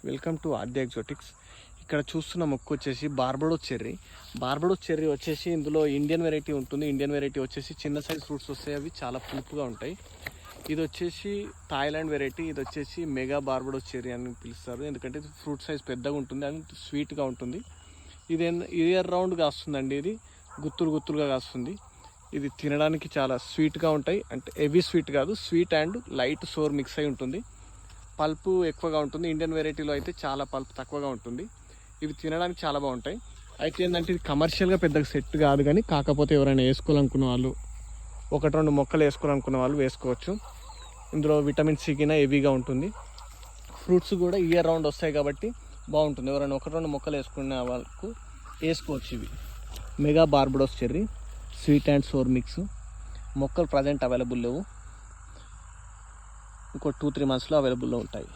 Welcome to ఆద్య ఎగ్జోటిక్స్. ఇక్కడ చూస్తున్న మొక్క వచ్చేసి బార్బడోస్ చెర్రీ. బార్బడోస్ చెర్రీ వచ్చేసి ఇందులో ఇండియన్ వెరైటీ ఉంటుంది. ఇండియన్ వెరైటీ వచ్చేసి చిన్న సైజ్ ఫ్రూట్స్ వస్తాయి, అవి చాలా పులుపుగా ఉంటాయి. ఇది వచ్చేసి థాయిలాండ్ వెరైటీ. ఇది వచ్చేసి మెగా బార్బడోస్ చెర్రీ అని పిలుస్తారు, ఎందుకంటే ఫ్రూట్ సైజ్ పెద్దగా ఉంటుంది, అది స్వీట్గా ఉంటుంది. ఇది ఇయర్ రౌండ్ కాస్తుందండి. ఇది గుత్తులు గుత్తులుగా కాస్తుంది. ఇది తినడానికి చాలా స్వీట్గా ఉంటాయి, అంటే హెవీ స్వీట్ కాదు, sweet and light sour mix అయి ఉంటుంది. పల్పు ఎక్కువగా ఉంటుంది. ఇండియన్ వెరైటీలో అయితే చాలా పల్పు తక్కువగా ఉంటుంది. ఇవి తినడానికి చాలా బాగుంటాయి. అయితే ఏంటంటే ఇది కమర్షియల్గా పెద్దగా సెట్ కాదు, కానీ కాకపోతే ఎవరైనా వేసుకోవాలనుకున్న వాళ్ళు, 1-2 మొక్కలు వేసుకోవాలనుకున్న వాళ్ళు వేసుకోవచ్చు. ఇందులో విటమిన్ సి కింద హెవీగా ఉంటుంది. ఫ్రూట్స్ కూడా ఇయర్ రౌండ్ వస్తాయి కాబట్టి బాగుంటుంది. ఎవరైనా 1-2 మొక్కలు వేసుకునే వాళ్ళకు వేసుకోవచ్చు. ఇవి mega Barbados cherry, sweet and sour mix. మొక్కలు ప్రజెంట్ అవైలబుల్ లేవు, ఇంకో 2-3 మంత్స్లో అవైలబుల్లో ఉంటాయి.